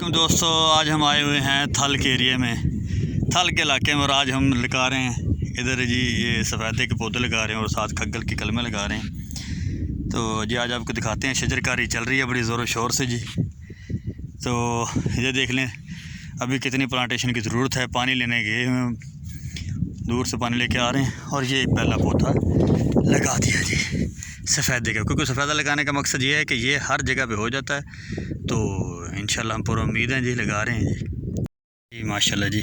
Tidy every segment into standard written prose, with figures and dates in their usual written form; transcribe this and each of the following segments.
दोस्तों, आज हम आए हुए हैं थल के एरिए में, थल के इलाके में। और आज हम लगा रहे हैं इधर जी ये सफ़ेदे के पौधे लगा रहे हैं और साथ खग्गल की कलमें लगा रहे हैं। तो जी आज आपको दिखाते हैं, शजरकारी चल रही है बड़ी ज़ोर शोर से जी। तो ये देख लें अभी कितनी प्लांटेशन की ज़रूरत है। पानी लेने गए हम, दूर से पानी लेके आ रहे हैं और ये पहला पौधा लगा दिया जी सफ़ेदे का, क्योंकि सफ़ेदा लगाने का मकसद ये है कि ये हर जगह पे हो जाता है। तो इंशाल्लाह हम पूरा उम्मीद है जी, लगा रहे हैं जी माशाल्लाह जी।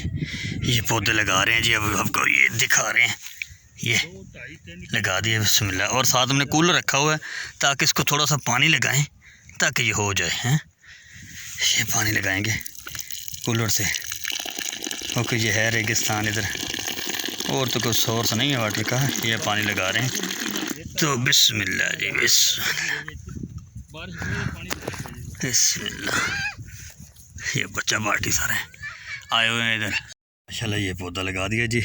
ये पौधे लगा रहे हैं जी, अब आपको ये दिखा रहे हैं, ये लगा दिए बिस्मिल्लाह। और साथ हमने कूलर रखा हुआ है ताकि इसको थोड़ा सा पानी लगाएं ताकि ये हो जाए हैं। ये पानी लगाएंगे कूलर से, क्योंकि ये है रेगिस्तान इधर, और तो कोई सोर्स नहीं है वाटर का। ये पानी लगा रहे हैं तो बिस्मिल्लाह जी, बिस्मिल्लाह। ये बच्चा पार्टी सारे आए हुए हैं इधर माशाल्लाह। ये पौधा लगा दिया जी।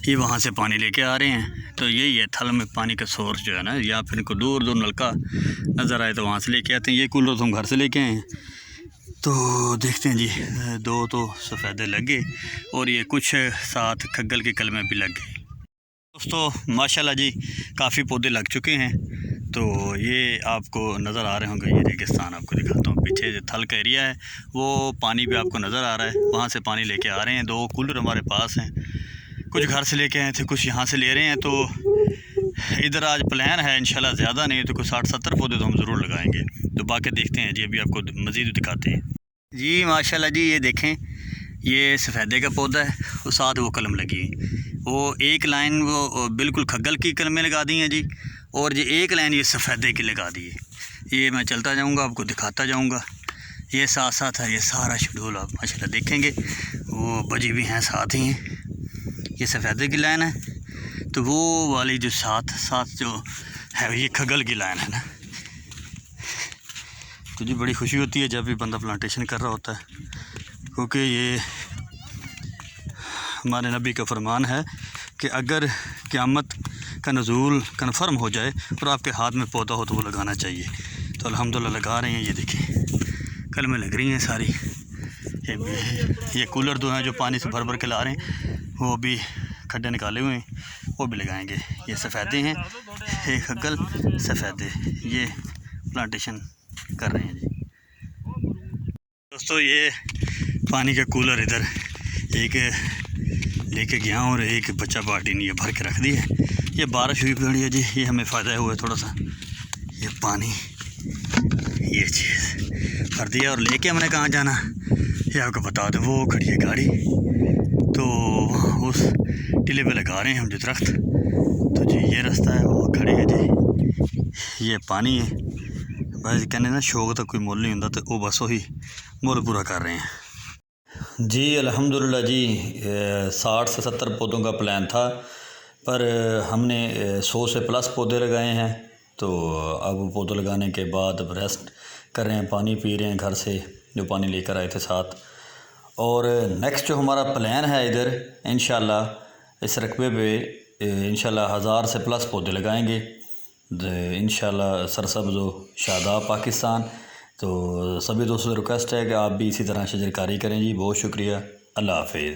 ये वहाँ से पानी लेके आ रहे हैं, तो यही है थल में पानी का सोर्स जो है ना, या फिर इनको दूर दूर नलका नज़र आए तो वहाँ से लेके आते हैं। ये कूलर तो हम घर से लेके आए हैं। तो देखते हैं जी, दो तो सफ़ेदे लगे और ये कुछ साथ खग्गल के कलमें भी लग गए। दोस्तों माशाल्लाह जी, काफ़ी पौधे लग चुके हैं। तो ये आपको नज़र आ रहे होंगे, ये रेगिस्तान आपको दिखाता हूँ। पीछे जो थल का एरिया है वो पानी भी आपको नज़र आ रहा है, वहाँ से पानी लेके आ रहे हैं। दो कूलर हमारे पास हैं, कुछ घर से लेके आए थे, कुछ यहाँ से ले रहे हैं। तो इधर आज प्लान है इंशाल्लाह, ज़्यादा नहीं तो कुछ 60-70 पौधे तो हम ज़रूर लगाएंगे। तो बाकी देखते हैं जी, अभी आपको मज़ीद दिखाते हैं जी माशाल्लाह जी। ये देखें, ये सफ़ेदे का पौधा है और साथ वो कलम लगी है। वो एक लाइन वो बिल्कुल खग्गल की कलमें लगा दी हैं जी, और ये एक लाइन ये सफ़ेदे की लगा दी है। ये मैं चलता जाऊंगा, आपको दिखाता जाऊंगा। ये साथ साथ है, ये सारा शेड्यूल आप माशाल्लाह देखेंगे। वो बजी भी हैं साथ ही हैं। ये सफ़ेदे की लाइन है, तो वो वाली जो साथ साथ जो है ये खग्गल की लाइन है ना। तो जी बड़ी खुशी होती है जब भी बंदा प्लांटेशन कर रहा होता है, क्योंकि ये हमारे नबी का फरमान है कि अगर क़यामत का नज़ूल कन्फर्म हो जाए और आपके हाथ में पौधा हो तो वो लगाना चाहिए। तो अल्हम्दुलिल्लाह लगा रहे हैं। ये देखिए कलमें लग रही हैं सारी। ये कूलर दो हैं जो पानी से भर भर के ला रहे हैं, वो भी खड्डे निकाले हुए हैं, वो भी लगाएंगे। ये सफ़ेदे हैं, एक खग्गल सफ़ेदे, ये प्लांटेशन कर रहे हैं जी। दोस्तों ये पानी का कूलर इधर एक लेके गया और एक बच्चा पार्टी ने ये भर के रख दी है। ये बारिश हुई पड़ी है जी, ये हमें फ़ायदा हुआ है थोड़ा सा। ये पानी ये चीज़ भर दिया और लेके हमने कहाँ जाना ये आपको बता दें। वो खड़ी है गाड़ी, तो उस टीले पे लगा रहे हैं हम जो दरख्त। तो जी ये रास्ता है, वो खड़े है जी। ये पानी है, बस कहने ना शौक तो कोई मुल नहीं होता, तो वो बस वही मुल पूरा कर रहे हैं जी। अल्हम्दुलिल्लाह जी 60 से 70 पौधों का प्लान था, पर हमने 100 से प्लस पौधे लगाए हैं। तो अब पौधे लगाने के बाद अब रेस्ट कर रहे हैं, पानी पी रहे हैं घर से जो पानी लेकर आए थे साथ। और नेक्स्ट जो हमारा प्लान है इधर इंशाल्लाह इस रकबे पे इंशाल्लाह 1000 से प्लस पौधे लगाएंगे इंशाल्लाह, सरसब्ज़ शादाब पाकिस्तान। तो सभी दोस्तों से रिक्वेस्ट है कि आप भी इसी तरह शजरकारी करें जी। बहुत शुक्रिया, अल्लाह हाफिज़।